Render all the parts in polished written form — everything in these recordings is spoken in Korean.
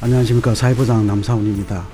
안녕하십니까. 사회부장 남사훈입니다.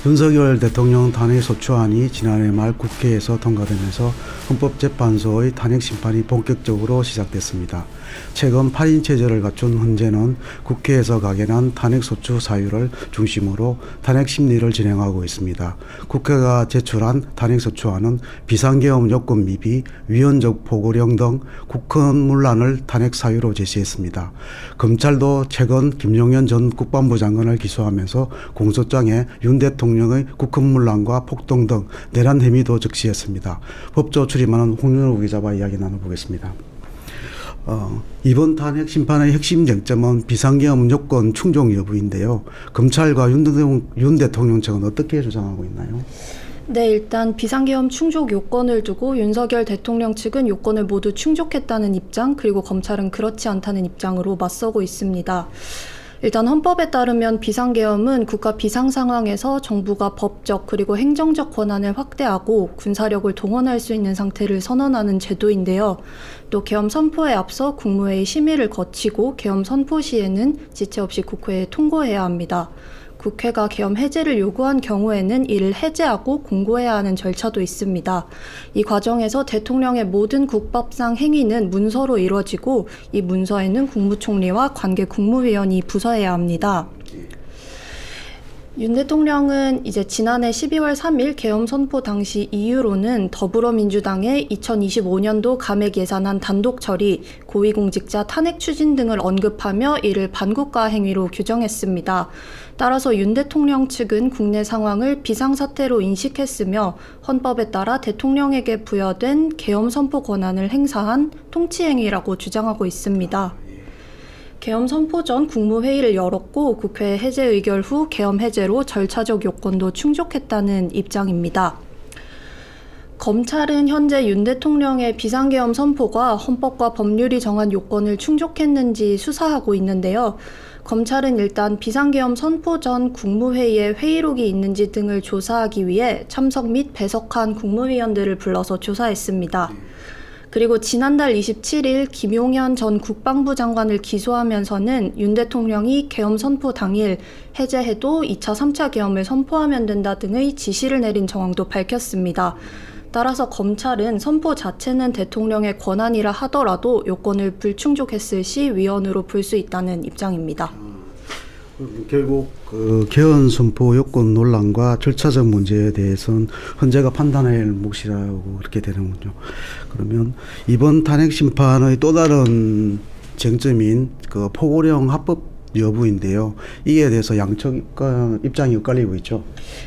윤석열 대통령 탄핵소추안이 지난해 말 국회에서 통과되면서 헌법재판소의 탄핵 심판이 본격적으로 시작됐습니다. 최근 8인 체제를 갖춘 헌재는 국회에서 각인한 탄핵소추 사유를 중심으로 탄핵 심리를 진행하고 있습니다. 국회가 제출한 탄핵소추안은 비상계엄 요건 미비, 위헌적 포고령 등 국헌 문란을 탄핵 사유로 제시했습니다. 검찰도 최근 김용현 전 국방부 장관을 기소하면서 공소장에 윤 대통령의 국헌 문란과 폭동 등 내란 혐의도 적시했습니다. 법조 출입하는 홍윤호 기자와 이야기 나눠보겠습니다. 이번 탄핵 심판의 핵심 쟁점은 비상계엄 요건 충족 여부인데요. 검찰과 윤 대통령 측은 어떻게 주장하고 있나요? 네, 일단 비상계엄 충족 요건을 두고 윤석열 대통령 측은 요건을 모두 충족했다는 입장, 그리고 검찰은 그렇지 않다는 입장으로 맞서고 있습니다. 일단 헌법에 따르면 비상계엄은 국가 비상 상황에서 정부가 법적 그리고 행정적 권한을 확대하고 군사력을 동원할 수 있는 상태를 선언하는 제도인데요. 또 계엄 선포에 앞서 국무회의 심의를 거치고 계엄 선포 시에는 지체 없이 국회에 통고해야 합니다. 국회가 계엄 해제를 요구한 경우에는 이를 해제하고 공고해야 하는 절차도 있습니다. 이 과정에서 대통령의 모든 국법상 행위는 문서로 이루어지고 이 문서에는 국무총리와 관계 국무위원이 부서해야 합니다. 윤 대통령은 이제 지난해 12월 3일 계엄 선포 당시 이유로는 더불어민주당의 2025년도 감액 예산안 단독 처리, 고위공직자 탄핵 추진 등을 언급하며 이를 반국가 행위로 규정했습니다. 따라서 윤 대통령 측은 국내 상황을 비상사태로 인식했으며 헌법에 따라 대통령에게 부여된 계엄 선포 권한을 행사한 통치행위라고 주장하고 있습니다. 계엄 선포 전 국무회의를 열었고 국회 해제 의결 후 계엄 해제로 절차적 요건도 충족했다는 입장입니다. 검찰은 현재 윤 대통령의 비상계엄 선포가 헌법과 법률이 정한 요건을 충족했는지 수사하고 있는데요. 검찰은 일단 비상계엄 선포 전 국무회의에 회의록이 있는지 등을 조사하기 위해 참석 및 배석한 국무위원들을 불러서 조사했습니다. 그리고 지난달 27일 김용현 전 국방부 장관을 기소하면서는 윤 대통령이 계엄 선포 당일 해제해도 2차, 3차 계엄을 선포하면 된다 등의 지시를 내린 정황도 밝혔습니다. 따라서 검찰은 선포 자체는 대통령의 권한이라 하더라도 요건을 불충족했을 시 위헌으로 볼 수 있다는 입장입니다. 결국 계엄 선포 요건 논란과 절차적 문제에 대해서는 헌재가 판단할 몫이라고 그렇게 되는군요. 그러면 이번 탄핵 심판의 또 다른 쟁점인 포고령 합법 여부인데요. 이에 대해서 양측 입장이 엇갈리고 있죠.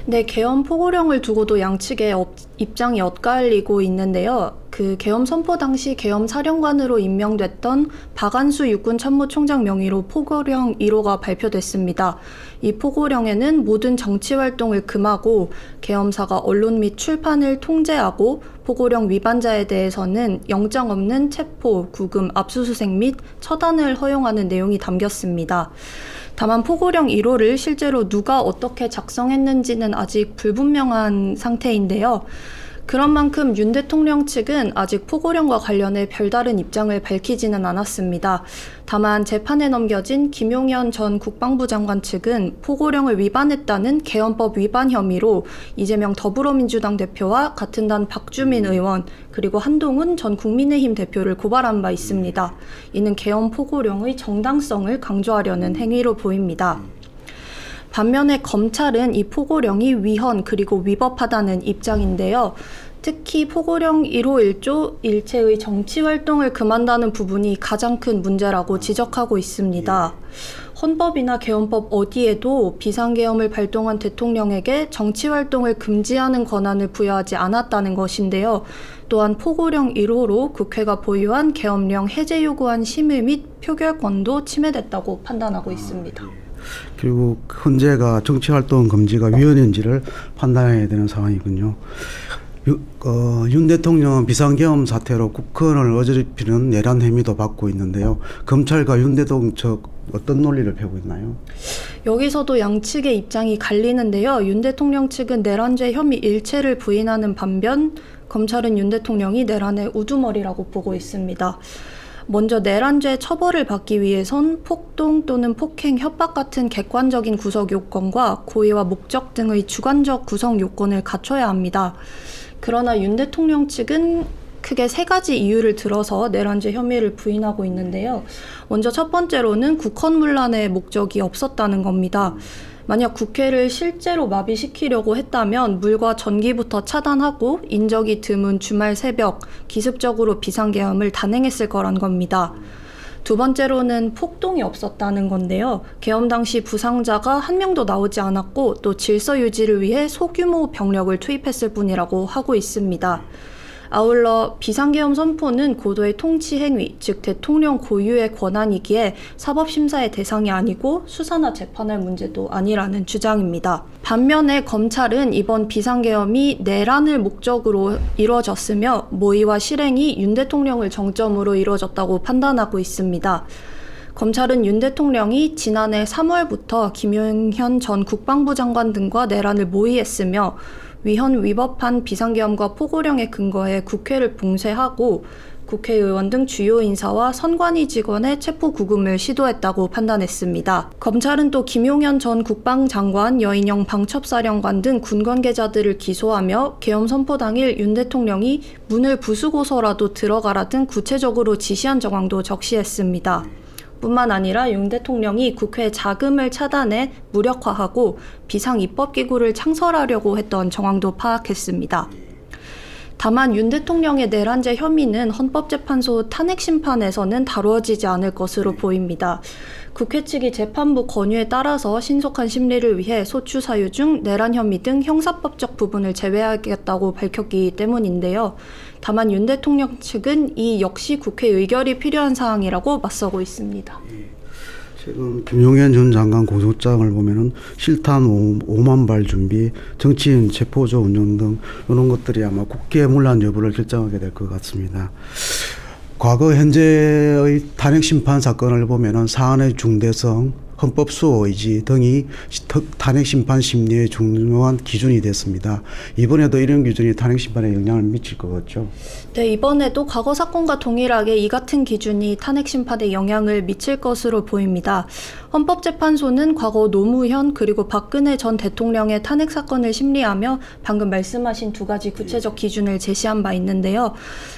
네, 계엄 포고령을 두고도 양측의 입장이 엇갈리고 있는데요. 계엄 선포 당시 계엄 사령관으로 임명됐던 박안수 육군 참모총장 명의로 포고령 1호가 발표됐습니다. 이 포고령에는 모든 정치 활동을 금하고 계엄사가 언론 및 출판을 통제하고 포고령 위반자에 대해서는 영장 없는 체포, 구금, 압수수색 및 처단을 허용하는 내용이 담겼습니다. 다만 포고령 1호를 실제로 누가 어떻게 작성했는지는 아직 불분명한 상태인데요. 그런 만큼 윤 대통령 측은 아직 포고령과 관련해 별다른 입장을 밝히지는 않았습니다. 다만 재판에 넘겨진 김용현 전 국방부 장관 측은 포고령을 위반했다는 계엄법 위반 혐의로 이재명 더불어민주당 대표와 같은 단 박주민 의원 그리고 한동훈 전 국민의힘 대표를 고발한 바 있습니다. 이는 계엄 포고령의 정당성을 강조하려는 행위로 보입니다. 반면에 검찰은 이 포고령이 위헌 그리고 위법하다는 입장인데요. 특히 포고령 1호 1조 일체의 정치활동을 금한다는 부분이 가장 큰 문제라고 지적하고 있습니다. 헌법이나 계엄법 어디에도 비상계엄을 발동한 대통령에게 정치활동을 금지하는 권한을 부여하지 않았다는 것인데요. 또한 포고령 1호로 국회가 보유한 계엄령 해제 요구안 심의 및 표결권도 침해됐다고 판단하고 있습니다. 결국 헌재가 정치활동 금지가 위헌인지를 판단해야 되는 상황이군요. 윤 대통령은 비상계엄 사태로 국헌을 어지럽히는 내란 혐의도 받고 있는데요. 검찰과 윤 대통령 측 어떤 논리를 펴고 있나요? 여기서도 양측의 입장이 갈리는데요. 윤 대통령 측은 내란죄 혐의 일체를 부인하는 반면 검찰은 윤 대통령이 내란의 우두머리라고 보고 있습니다. 먼저 내란죄 처벌을 받기 위해선 폭동 또는 폭행, 협박 같은 객관적인 구성 요건과 고의와 목적 등의 주관적 구성 요건을 갖춰야 합니다. 그러나 윤 대통령 측은 크게 세 가지 이유를 들어서 내란죄 혐의를 부인하고 있는데요. 먼저 첫 번째로는 국헌문란의 목적이 없었다는 겁니다. 만약 국회를 실제로 마비시키려고 했다면 물과 전기부터 차단하고 인적이 드문 주말 새벽 기습적으로 비상계엄을 단행했을 거란 겁니다. 두 번째로는 폭동이 없었다는 건데요. 계엄 당시 부상자가 한 명도 나오지 않았고 또 질서 유지를 위해 소규모 병력을 투입했을 뿐이라고 하고 있습니다. 아울러 비상계엄 선포는 고도의 통치 행위, 즉 대통령 고유의 권한이기에 사법심사의 대상이 아니고 수사나 재판할 문제도 아니라는 주장입니다. 반면에 검찰은 이번 비상계엄이 내란을 목적으로 이루어졌으며 모의와 실행이 윤 대통령을 정점으로 이루어졌다고 판단하고 있습니다. 검찰은 윤 대통령이 지난해 3월부터 김용현 전 국방부 장관 등과 내란을 모의했으며 위헌 위법한 비상계엄과 포고령에 근거해 국회를 봉쇄하고 국회의원 등 주요 인사와 선관위 직원의 체포 구금을 시도했다고 판단했습니다. 검찰은 또 김용현 전 국방장관, 여인영 방첩사령관 등 군 관계자들을 기소하며 계엄 선포 당일 윤 대통령이 문을 부수고서라도 들어가라 등 구체적으로 지시한 정황도 적시했습니다. 뿐만 아니라 윤 대통령이 국회 자금을 차단해 무력화하고 비상입법기구를 창설하려고 했던 정황도 파악했습니다. 다만 윤 대통령의 내란죄 혐의는 헌법재판소 탄핵심판에서는 다루어지지 않을 것으로 보입니다. 국회 측이 재판부 권유에 따라서 신속한 심리를 위해 소추 사유 중 내란 혐의 등 형사법적 부분을 제외하겠다고 밝혔기 때문인데요. 다만 윤 대통령 측은 이 역시 국회 의결이 필요한 사항이라고 맞서고 있습니다. 지금 김용현 전 장관 고소장을 보면은 실탄 5만 발 준비, 정치인 체포조 운영 등 이런 것들이 아마 국회 문란 여부를 결정하게 될 것 같습니다. 과거 현재의 탄핵 심판 사건을 보면은 사안의 중대성, 헌법 수호 의지 등이 탄핵 심판 심리의 중요한 기준이 됐습니다. 이번에도 이런 기준이 탄핵 심판에 영향을 미칠 것 같죠? 네, 이번에도 과거 사건과 동일하게 이 같은 기준이 탄핵 심판에 영향을 미칠 것으로 보입니다. 헌법재판소는 과거 노무현 그리고 박근혜 전 대통령의 탄핵 사건을 심리하며 방금 말씀하신 두 가지 구체적 기준을 제시한 바 있는데요.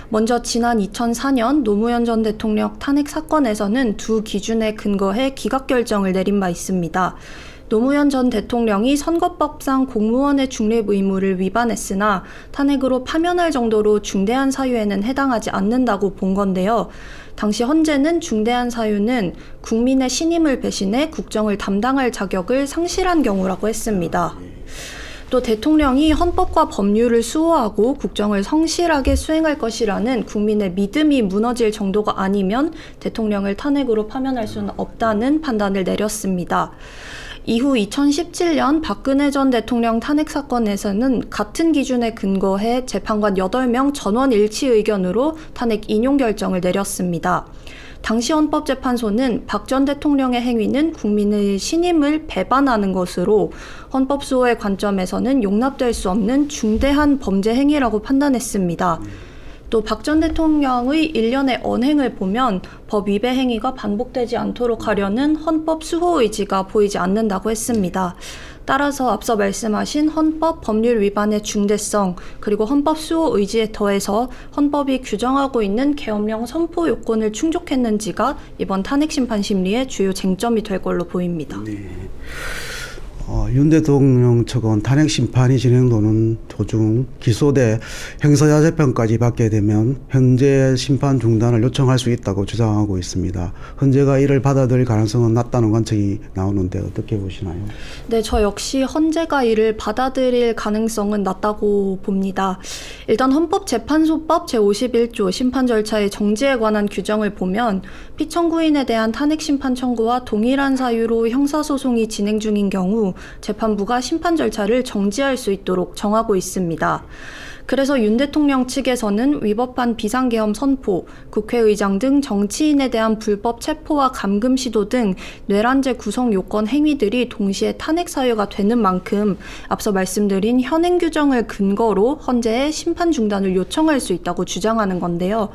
먼저 지난 2004년 노무현 전 대통령 탄핵 사건에서는 두 기준에 근거해 기각결정을 내린 바 있습니다. 노무현 전 대통령이 선거법상 공무원의 중립 의무를 위반했으나 탄핵으로 파면할 정도로 중대한 사유에는 해당하지 않는다고 본 건데요. 당시 헌재는 중대한 사유는 국민의 신임을 배신해 국정을 담당할 자격을 상실한 경우라고 했습니다. 또 대통령이 헌법과 법률을 수호하고 국정을 성실하게 수행할 것이라는 국민의 믿음이 무너질 정도가 아니면 대통령을 탄핵으로 파면할 수는 없다는 판단을 내렸습니다. 이후 2017년 박근혜 전 대통령 탄핵 사건에서는 같은 기준에 근거해 재판관 8명 전원 일치 의견으로 탄핵 인용 결정을 내렸습니다. 당시 헌법재판소는 박 전 대통령의 행위는 국민의 신임을 배반하는 것으로 헌법 수호의 관점에서는 용납될 수 없는 중대한 범죄 행위라고 판단했습니다. 또 박 전 대통령의 일련의 언행을 보면 법 위배 행위가 반복되지 않도록 하려는 헌법 수호 의지가 보이지 않는다고 했습니다. 따라서 앞서 말씀하신 헌법 법률 위반의 중대성 그리고 헌법 수호 의지에 더해서 헌법이 규정하고 있는 계엄령 선포 요건을 충족했는지가 이번 탄핵 심판 심리의 주요 쟁점이 될 걸로 보입니다. 네. 윤 대통령 측은 탄핵 심판이 진행되는 도중 기소돼 형사자재편까지 받게 되면 현재 심판 중단을 요청할 수 있다고 주장하고 있습니다. 헌재가 이를 받아들일 가능성은 낮다는 관측이 나오는데 어떻게 보시나요? 네, 저 역시 헌재가 이를 받아들일 가능성은 낮다고 봅니다. 일단 헌법재판소법 제51조 심판 절차의 정지에 관한 규정을 보면 피청구인에 대한 탄핵 심판 청구와 동일한 사유로 형사소송이 진행 중인 경우 재판부가 심판 절차를 정지할 수 있도록 정하고 있습니다. 그래서 윤 대통령 측에서는 위법한 비상계엄 선포, 국회의장 등 정치인에 대한 불법 체포와 감금 시도 등 내란죄 구성 요건 행위들이 동시에 탄핵 사유가 되는 만큼 앞서 말씀드린 현행 규정을 근거로 헌재에 심판 중단을 요청할 수 있다고 주장하는 건데요.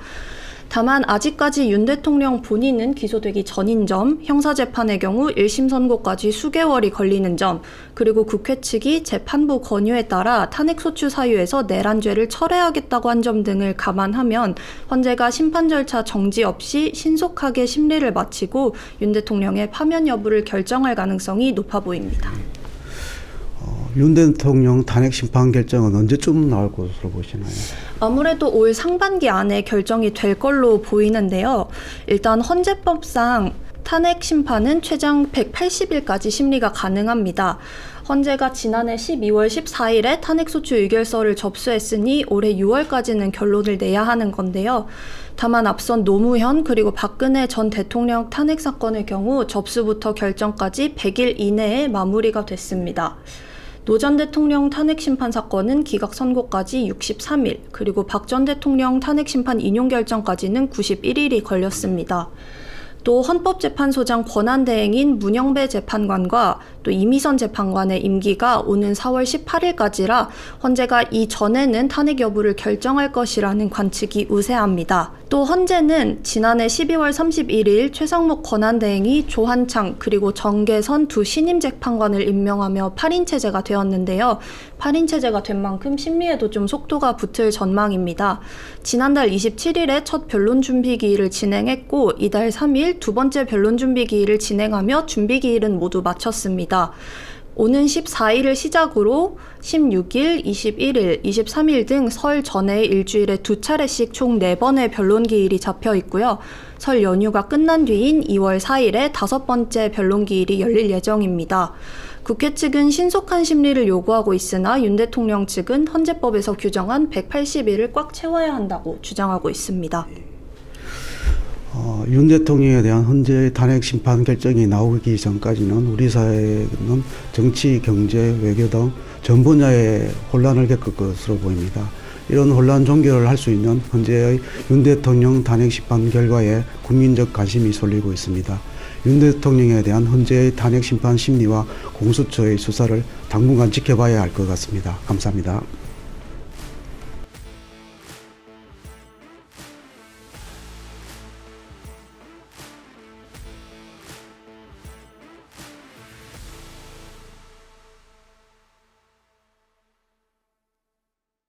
다만 아직까지 윤 대통령 본인은 기소되기 전인 점, 형사재판의 경우 1심 선고까지 수개월이 걸리는 점, 그리고 국회 측이 재판부 권유에 따라 탄핵소추 사유에서 내란죄를 철회하겠다고 한 점 등을 감안하면 헌재가 심판 절차 정지 없이 신속하게 심리를 마치고 윤 대통령의 파면 여부를 결정할 가능성이 높아 보입니다. 윤 대통령 탄핵 심판 결정은 언제쯤 나올 것으로 보시나요? 아무래도 올 상반기 안에 결정이 될 걸로 보이는데요. 일단 헌재법상 탄핵 심판은 최장 180일까지 심리가 가능합니다. 헌재가 지난해 12월 14일에 탄핵소추 의결서를 접수했으니 올해 6월까지는 결론을 내야 하는 건데요. 다만 앞선 노무현 그리고 박근혜 전 대통령 탄핵 사건의 경우 접수부터 결정까지 100일 이내에 마무리가 됐습니다. 노 전 대통령 탄핵 심판 사건은 기각 선고까지 63일, 그리고 박 전 대통령 탄핵 심판 인용 결정까지는 91일이 걸렸습니다. 또 헌법재판소장 권한대행인 문영배 재판관과 또 이미선 재판관의 임기가 오는 4월 18일까지라 헌재가 이전에는 탄핵 여부를 결정할 것이라는 관측이 우세합니다. 또 헌재는 지난해 12월 31일 최상목 권한대행이 조한창 그리고 정계선 두 신임 재판관을 임명하며 8인 체제가 되었는데요. 8인 체제가 된 만큼 심리에도 좀 속도가 붙을 전망입니다. 지난달 27일에 첫 변론 준비 기일을 진행했고 이달 3일 두 번째 변론 준비 기일을 진행하며 준비 기일은 모두 마쳤습니다. 오는 14일을 시작으로 16일, 21일, 23일 등 설 전에 일주일에 두 차례씩 총 4번의 변론 기일이 잡혀 있고요. 설 연휴가 끝난 뒤인 2월 4일에 5번째 변론 기일이 열릴 예정입니다. 국회 측은 신속한 심리를 요구하고 있으나 윤 대통령 측은 헌재법에서 규정한 180일을 꽉 채워야 한다고 주장하고 있습니다. 윤 대통령에 대한 헌재의 탄핵 심판 결정이 나오기 전까지는 우리 사회는 정치, 경제, 외교 등 전 분야에 혼란을 겪을 것으로 보입니다. 이런 혼란 종결을 할 수 있는 헌재의 윤 대통령 탄핵 심판 결과에 국민적 관심이 쏠리고 있습니다. 윤 대통령에 대한 헌재의 탄핵 심판 심리와 공수처의 수사를 당분간 지켜봐야 할 것 같습니다. 감사합니다.